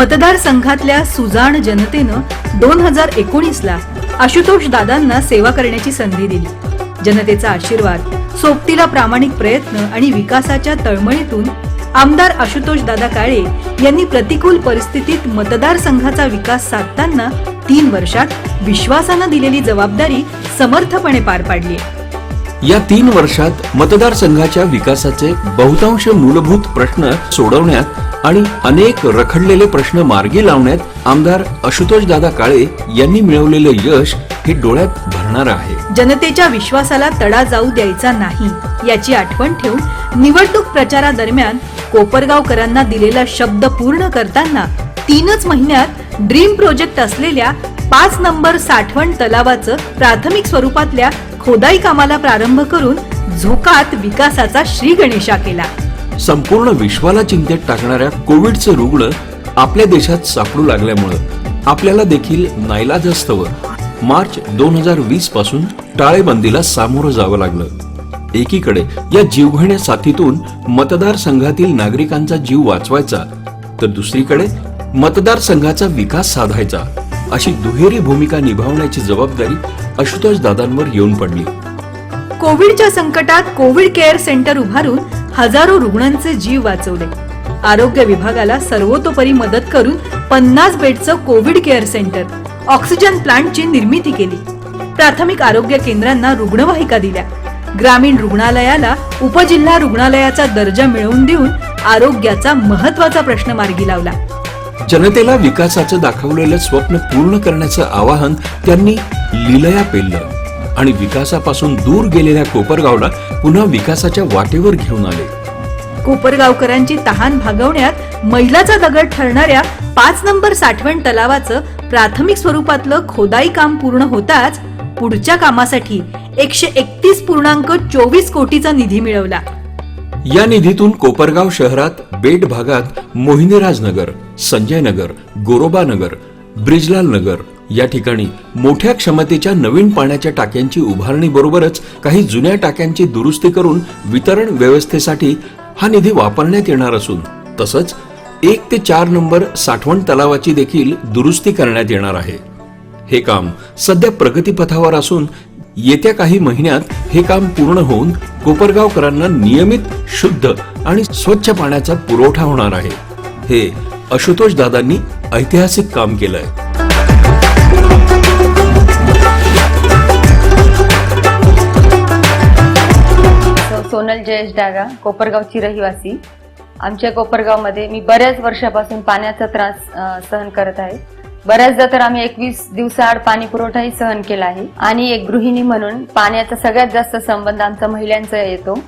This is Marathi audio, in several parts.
मतदारसंघातल्या सुजाण जनतेनं 2019ला आशुतोष दादांना सेवा करण्याची संधी दिली. जनतेचा आशीर्वाद, सोबतीला प्रामाणिक प्रयत्न आणि विकासाच्या तळमळीतून आमदार आशुतोष दादा काळे यांनी प्रतिकूल परिस्थितीत मतदारसंघाचा विकास साधताना 3 वर्षात विश्वासानं दिलेली जबाबदारी समर्थपणे पार पाडली. या 3 वर्षात मतदारसंघाच्या विकासाचे बहुतांश मूलभूत प्रश्न सोडवण्यात आणि अनेक रखडलेले प्रश्न मार्गी लावण्यात आमदार आशुतोष दादा काळे यांनी मिळवलेले यश हे डोळ्यात भरणारं आहे. जनतेच्या विश्वासाला तडा जाऊ द्यायचा नाही याची आठवण ठेवून निवडणूक प्रचारादरम्यान कोपरगावकरांना दिलेला शब्द पूर्ण करताना 3च महिन्यात ड्रीम प्रोजेक्ट असलेल्या 5 नंबर साठवण तलावाचं प्राथमिक स्वरूपातल्या खोदाई कामाला प्रारंभ करून झोकात विकासाचा श्री गणेशा केला. संपूर्ण विश्वाला चिंतेत टाकणाऱ्या कोविडचे रुग्ण आपल्या देशात सापडू लागल्यामुळे आपल्याला देखील नाईलाजास्तव मार्च 2020 पासून टाळेबंदीला सामोरं जावं लागलं. एकीकडे या जीवघेण्या साथीतून मतदारसंघातील नागरिकांचा जीव वाचवायचा, तर दुसरीकडे मतदारसंघाचा विकास साधायचा, अशी दुहेरी भूमिका निभावण्याची जबाबदारी आशुतोष दादांवर येऊन पडली. कोविडच्या संकटात कोविड केअर सेंटर उभारून हजारो रुग्णांचे जीव वाचवले. आरोग्य विभागाला सर्वतोपरी मदत करून 50 बेडचं कोविड केअर सेंटर, ऑक्सिजन प्लांटची निर्मिती केली. प्राथमिक आरोग्य केंद्रांना रुग्णवाहिका दिल्या. ग्रामीण रुग्णालयाला उपजिल्हा रुग्णालयाचा दर्जा मिळवून देऊन आरोग्याचा महत्त्वाचा प्रश्न मार्गी लावला. जनतेला विकासाचं दाखवलेलं स्वप्न पूर्ण करण्याचं आवाहन त्यांनी लीलया पेललं आणि विकासापासून दूर गेलेल्या कोपरगावला पुन्हा विकासाच्या वाटेवर घेऊन आले. कोपरगावकरांची तहान भागवण्यात मैलाचा दगड ठरणाऱ्या 5 नंबर साठवण तलावाचं प्राथमिक स्वरूपातलं खोदाई काम पूर्ण होताच पुढच्या कामासाठी 131.24 कोटीचा निधी मिळवला. या निधीतून कोपरगाव शहरात बेट भागात मोहिनीराज नगर, संजय नगर, गोरोबा नगर, ब्रिजलाल नगर या ठिकाणी मोठ्या क्षमतेच्या नवीन पाण्याच्या टाक्यांची उभारणी बरोबरच काही जुन्या टाक्यांची दुरुस्ती करून वितरण व्यवस्थेसाठी हा निधी वापरण्यात येणार असून तसंच 1 ते 4 नंबर साठवण तलावाची देखील दुरुस्ती करण्यात येणार आहे. हे काम सध्या प्रगतीपथावर असून येत्या काही महिन्यात हे काम पूर्ण होऊन कोपरगावकरांना नियमित, शुद्ध आणि स्वच्छ पाण्याचा पुरवठा होणार आहे. हे आशुतोष दादांनी ऐतिहासिक काम केलंय. सोनल जयेश डागा, कोपरगावची रहिवासी. आमच्या कोपरगावमध्ये मी बऱ्याच वर्षापासून पाण्याचा त्रास सहन करत आहे. बऱ्याचदा तर आम्ही 21 दिवसाआड पाणी पुरवठाही सहन केला आहे. आणि एक गृहिणी म्हणून पाण्याचा सगळ्यात जास्त संबंध आमचा महिलांचा येतो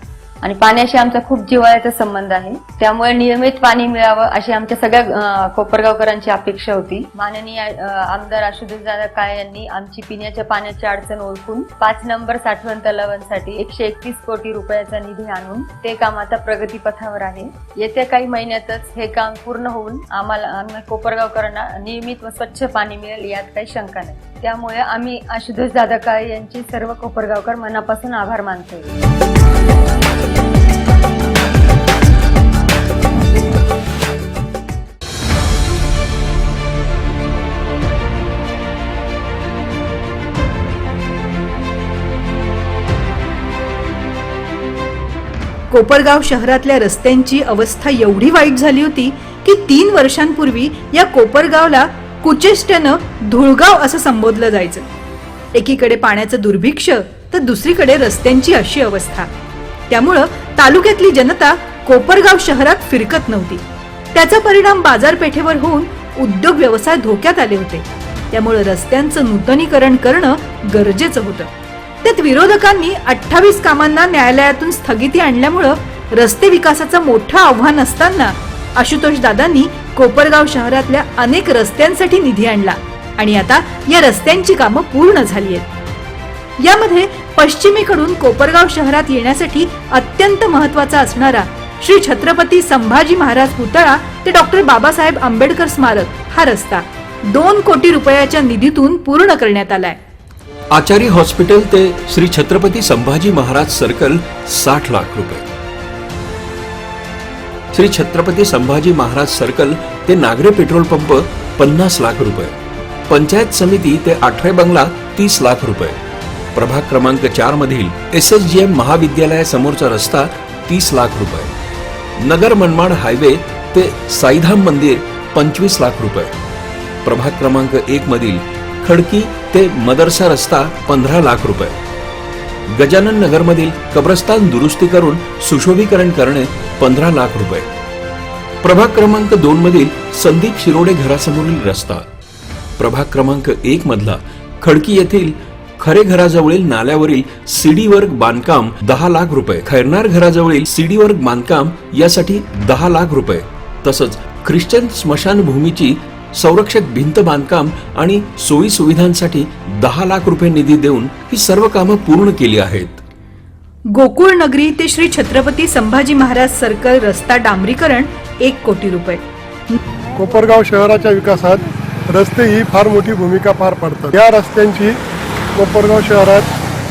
आणि पाण्याशी आमचा खूप जिव्हाळ्याचा संबंध आहे. त्यामुळे नियमित पाणी मिळावं अशी आमच्या सगळ्या कोपरगावकरांची अपेक्षा होती. माननीय आमदार आशुतोष दादा काळे यांनी आमची पिण्याच्या पाण्याची अडचण ओळखून 5 नंबर साठवण तलावांसाठी 131 कोटी रुपयाचा निधी आणून ते काम आता प्रगतीपथावर आहे. येत्या काही महिन्यातच हे काम पूर्ण होऊन आम्हाला कोपरगावकरांना नियमित व स्वच्छ पाणी मिळेल यात काही शंका नाही. त्यामुळे आम्ही आशुतोष दादा काळे यांचे सर्व कोपरगावकर मनापासून आभार मानतो. कोपरगाव शहरातल्या रस्त्यांची अवस्था एवढी वाईट झाली होती की 3 वर्षांपूर्वी या कोपरगावला कुचेष्टनं धुळगाव असं संबोधलं जायचं. एकीकडे पाण्याचं दुर्भिक्ष्य तर दुसरीकडे रस्त्यांची अशी अवस्था. त्यामुळं तालुक्यातली जनता कोपरगाव शहरात फिरकत नव्हती. त्याचा परिणाम बाजारपेठेवर होऊन उद्योग व्यवसाय धोक्यात आले होते. त्यामुळे रस्त्यांचं नूतनीकरण करणं गरजेचं होतं. त्यात विरोधकांनी 28 कामांना न्यायालयातून स्थगिती आणल्यामुळं रस्ते विकासाचं मोठं आव्हान असताना आशुतोष दादांनी कोपरगाव शहरातल्या अनेक रस्त्यांसाठी निधी आणला आणि आता या रस्त्यांची कामं पूर्ण झाली आहेत. यामध्ये पश्चिमेकडून कोपरगाव शहरात येण्यासाठी अत्यंत महत्त्वाचा असणारा श्री छत्रपती संभाजी महाराज पुतळा ते डॉक्टर बाबासाहेब आंबेडकर स्मारक हा रस्ता 2 कोटी रुपयाच्या निधीतून पूर्ण करण्यात आलाय. आचारी हॉस्पिटल ते श्री छत्रपती संभाजी महाराज सर्कल 60 लाख रुपये. श्री छत्रपती संभाजी महाराज सर्कल ते नागरे पेट्रोल पंप 50 लाख रुपये, पंचायत समिती ते आठरे बंगला 30 लाख रुपये, प्रभाग क्रमांक 4 मधील SSGM महाविद्यालयासमोरचा रस्ता 30 लाख रुपये, नगर मनमाड हायवे ते साईधाम मंदिर 25 लाख रुपये, प्रभाग क्रमांक 1 मधील खडकी ते मदरसा रस्ता 15 लाख रुपये, गजानन नगर मधील कब्रस्तान दुरुस्ती करून सुशोभीकरण करणे 15 लाख रुपये, प्रभाग क्रमांक 2 मधील संदीप शिरोडे घरासमोरील रस्ता, प्रभाग क्रमांक 1 मधला खडकी येथील खरे घराजवळील नाल्यावरील सीडी वर्ग बांधकाम 10 लाख रुपये, खैरनार घराजवळील सीडी वर्ग बांधकाम यासाठी 10 लाख रुपये, तसंच ख्रिश्चन स्मशानभूमीची संरक्षक भिंत बांधकाम आणि सोयी सुविधांसाठी 10 लाख रुपये निधी देऊन ही सर्व कामं पूर्ण केली आहेत. गोकुळ नगरी ते श्री छत्रपती संभाजी महाराज सर्कल रस्ता डांबरीकरण 1 कोटी रुपये. कोपरगाव शहराच्या विकासात रस्ते ही फार मोठी भूमिका पार पाडतात. या रस्त्यांची कोपरगाव शहरात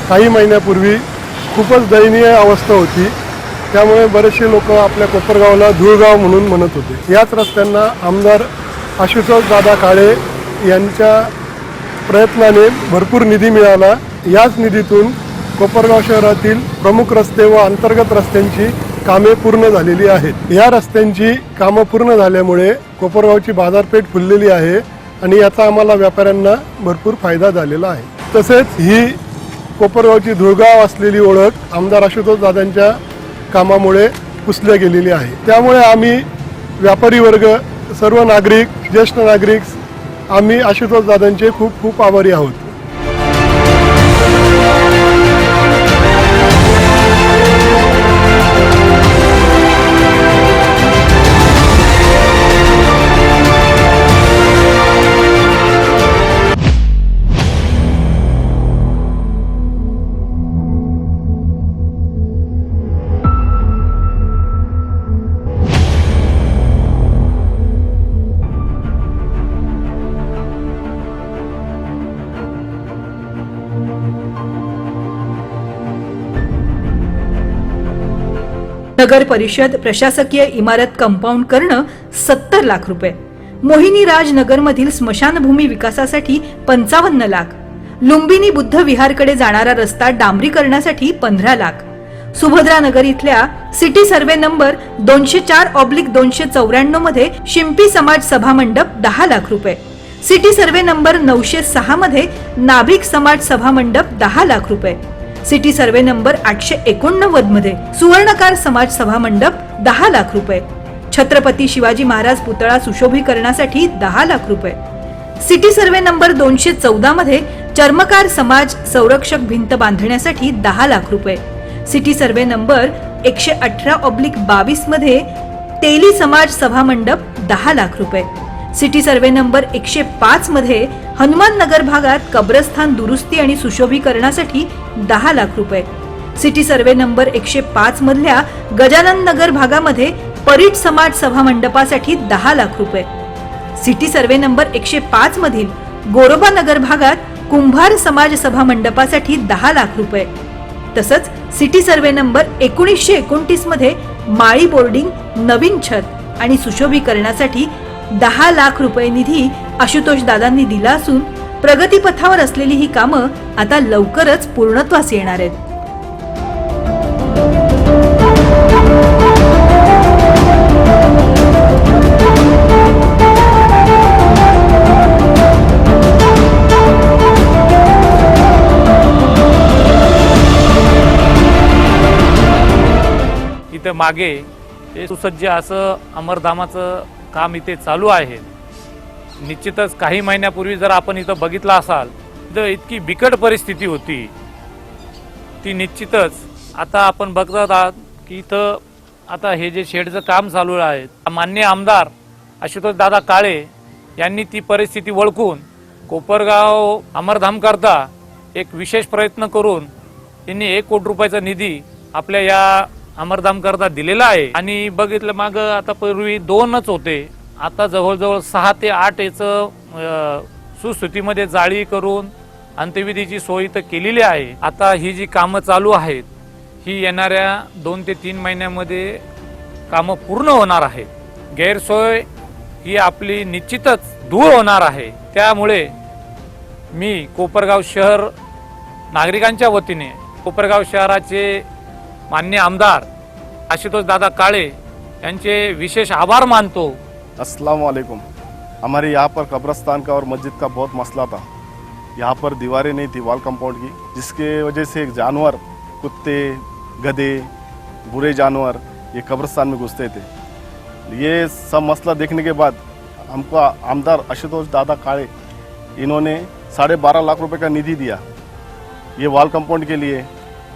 काही महिन्यापूर्वी खूपच दयनीय अवस्था होती. त्यामुळे बरेचसे लोक आपल्या कोपरगावला धूळगाव म्हणून म्हणत होते. याच रस्त्यांना आमदार आशुतोष दादा काळे यांच्या प्रयत्नाने भरपूर निधी मिळाला. याच निधीतून कोपरगाव शहरातील प्रमुख रस्ते व अंतर्गत रस्त्यांची कामे पूर्ण झालेली आहेत. या रस्त्यांची कामं पूर्ण झाल्यामुळे कोपरगावची बाजारपेठ फुललेली आहे आणि याचा आम्हाला व्यापाऱ्यांना भरपूर फायदा झालेला आहे. तसेच ही कोपरगावची धुळगाव असलेली ओळख आमदार आशुतोष दादांच्या कामामुळे पुसल्या गेलेली आहे. त्यामुळे आम्ही व्यापारी वर्ग, सर्व नागरिक, ज्येष्ठ नागरिक आम्ही आशुतोष दादांचे खूप खूप आभारी आहोत. नगर परिषद प्रशासकीय इमारत कंपाऊंड करणं 70 लाख रुपये. मोहिनी राज नगर मधील स्मशानभूमी विकासासाठी 55 लाख. लुंबिनी बुद्ध विहारकडे जाणारा रस्ता डांबरीकरणासाठी 15 लाख. सुभद्रा नगर इथल्या सिटी सर्वे नंबर 204/294 मध्ये शिंपी समाज सभा मंडप 10 लाख रुपये. सिटी सर्वे नंबर 906 मध्ये नाभिक समाज सभा मंडप 10 लाख रुपये. सिटी सर्वे नंबर 889 मध्ये सुवर्णकार समाज सभा मंडप 10 लाख रुपये. छत्रपती शिवाजी महाराज पुतळा सुशोभीकरणासाठी 10 लाख रुपये. सिटी सर्वे नंबर 214 मध्ये चर्मकार समाज संरक्षक भिंत बांधण्यासाठी 10 लाख रुपये. सिटी सर्वे नंबर 118/22 मध्ये तेली समाज सभा मंडप 10 लाख रुपये. सिटी सर्वे नंबर 105 मध्ये हनुमान नगर भागात कब्रस्थान दुरुस्ती आणि सुशोभीकरणासाठी 10 लाख रुपये. सिटी सर्वे नंबर 105 मधल्या गजानन नगर भागामध्ये परीट समाज सभा मंडपासाठी 10 लाख रुपये. सिटी सर्वे नंबर 105 मधील गोरोबा नगर भागात कुंभार समाज सभा मंडपासाठी 10 लाख रुपये. तसंच सिटी सर्वे नंबर 1929 मध्ये माळी बोर्डिंग नवीन छत आणि सुशोभीकरणासाठी 10 लाख रुपये निधी आशुतोष दादांनी दिला असून प्रगतीपथावर असलेली ही कामं आता लवकरच पूर्णत्वास येणार आहेत. इथे मागे हे सुसज्ज असं अमरधामाचं काम इथे चालू आहे. निश्चितच काही महिन्यापूर्वी जर आपण इथं बघितलं असाल तर इतकी बिकट परिस्थिती होती ती निश्चितच आता आपण बघत आहात की इथं आता हे जे शेडचं काम चालू आहे. माननीय आमदार आशुतोष दादा काळे यांनी ती परिस्थिती ओळखून कोपरगाव अमरधाम करता एक विशेष प्रयत्न करून त्यांनी 1 कोटी रुपयाचा निधी आपल्या या अमरधाम करता दिलेला आहे. आणि बघितलं माग आता पूर्वी 2च होते, आता जवळजवळ 6 ते 8 याचं सुस्थितीमध्ये जाळी करून अंत्यविधीची सोय तर केलेली आहे. आता ही जी कामं चालू आहेत ही येणाऱ्या 2 ते 3 महिन्यामध्ये कामं पूर्ण होणार आहेत. गैरसोय ही आपली निश्चितच दूर होणार आहे. त्यामुळे मी कोपरगाव शहर नागरिकांच्या वतीने कोपरगाव शहराचे माननीय आमदार आशुतोष दादा काळे यांचे विशेष आभार मानतो. अस्सलाम वालेकुम। हमारे यहाँ पर कब्रस्तान का और मस्जिद का बहुत मसला था। यहाँ पर दीवारें नहीं थी वॉल कंपाउंड की, जिसके वजह से जानवर, कुत्ते, गधे, बुरे जानवर ये कब्रस्तान में घुसते थे। ये सब मसला देखने के बाद हमको आमदार आशुतोष दादा काळे इन्होंने 12.5 लाख रुपए का निधि दिया ये वॉल कंपाउंड के लिए,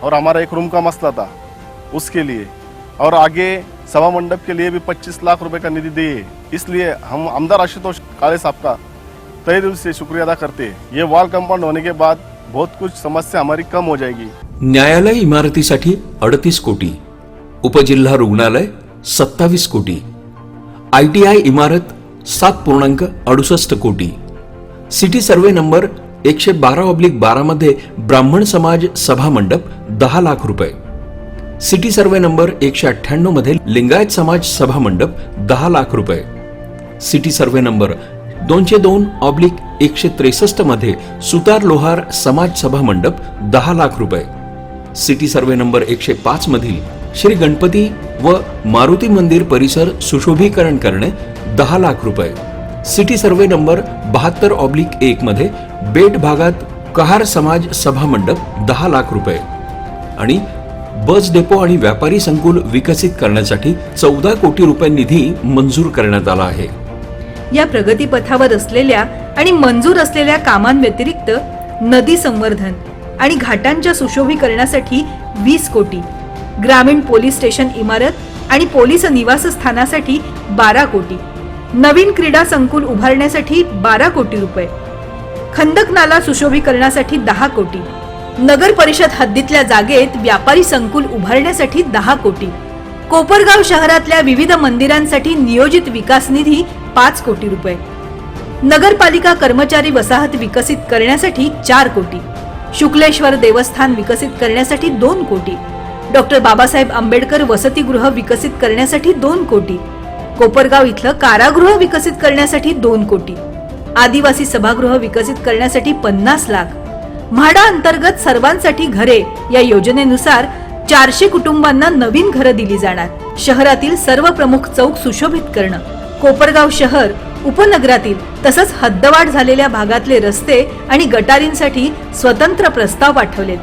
और हमारा एक रूम का मसला था उसके लिए, और आगे सभा मंडप के लिए भी 25 लाख रुपए का निधि दिए। इसलिए हम आमदार आशुतोष काळे साहब का तहे दिल से शुक्रिया अदा करते हैं। ये वॉल कंपाउंड होने के बाद बहुत कुछ समस्या हमारी कम हो जाएगी। न्यायालय इमारतीसाठी 38 कोटी, उपजिल्हा रुग्णालय 27 कोटी, ITI इमारत 7.68 कोटी, सिटी सर्वे नंबर 112/12 मध्ये ब्राह्मण समाज सभा मंडप 10 लाख रुपये, सिटी सर्वे नंबर 198 मध्ये लिंगायत समाज सभा मंडप 10 लाख रुपये, सिटी सर्वे नंबर 202/163 मध्ये सुतार लोहार समाज सभा मंडप 10 लाख रुपये, सिटी सर्वे नंबर 105 मधील श्री गणपती व मारुती मंदिर परिसर सुशोभीकरण करणे 10 लाख रुपये, सिटी सर्वे नंबर 72/1 मध्ये बेट भागात कहार समाज सभा मंडप 10 लाख रुपये आणि बस डेपो आणि व्यापारी संकुल विकसित करण्यासाठी 14 कोटी रुपये निधी मंजूर करण्यात आला आहे. या प्रगतीपथावर असलेल्या आणि मंजूर असलेल्या कामांव्यतिरिक्त नदी संवर्धन आणि घाटांच्या सुशोभीकरणासाठी 20 कोटी, ग्रामीण पोलीस स्टेशन इमारत आणि पोलीस निवासस्थानासाठी 12 कोटी, नवीन क्रीडा संकुल उभारण्यासाठी 12 कोटी रुपये, खंदक नाला सुशोभीकरणासाठी 10 कोटी, नगर परिषद हद्दीतल्या जागेत व्यापारी संकुल उभारण्यासाठी 10 कोटी, कोपरगाव शहरातल्या विविध मंदिरांसाठी नियोजित विकास निधी 5 कोटी रुपये, नगरपालिका कर्मचारी वसाहत विकसित करण्यासाठी 4 कोटी, शुक्लेश्वर देवस्थान विकसित करण्यासाठी 2 कोटी, डॉक्टर बाबासाहेब आंबेडकर वसतिगृह विकसित करण्यासाठी 2 कोटी, कोपरगाव इथलं कारागृह विकसित करण्यासाठी 2 कोटी, आदिवासी सभागृह विकसित करण्यासाठी 50 लाख, म्हाडा अंतर्गत सर्वांसाठी घरे या योजनेनुसार 400 कुटुंबांना नवीन घरं दिली जाणार, शहरातील सर्व प्रमुख चौक सुशोभित करणं, कोपरगाव शहर उपनगरातील तसंच हद्दवाढ झालेल्या भागातले रस्ते आणि गटारींसाठी स्वतंत्र प्रस्ताव पाठवलेत,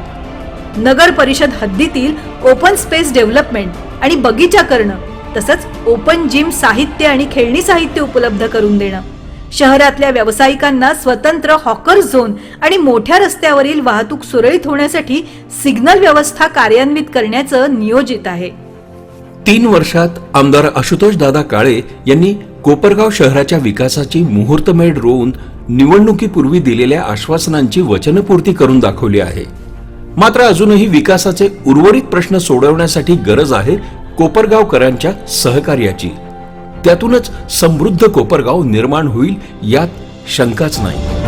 नगर परिषद हद्दीतील ओपन स्पेस डेव्हलपमेंट आणि बगीचा करणं तसंच ओपन जिम साहित्य आणि खेळणी साहित्य उपलब्ध करून देणं, शहरातल्या व्यावसायिकांना स्वतंत्र हॉकर झोन आणि मोठ्या रस्त्यावरील वाहतूक सुरळीत होण्यासाठी सिग्नल व्यवस्था कार्यान्वित करण्याचं नियोजित आहे. 3 वर्षात आमदार आशुतोष दादा काळे यांनी कोपरगाव शहराच्या विकासाची मुहूर्तमेढ रोवून निवडणुकीपूर्वी दिलेल्या आश्वासनांची वचनपूर्ती करून दाखवली आहे. मात्र अजूनही विकासाचे उर्वरित प्रश्न सोडवण्यासाठी गरज आहे कोपरगावकरांच्या सहकार्याची. त्यातूनच समृद्ध कोपरगाव निर्माण होईल यात शंकाच नाही.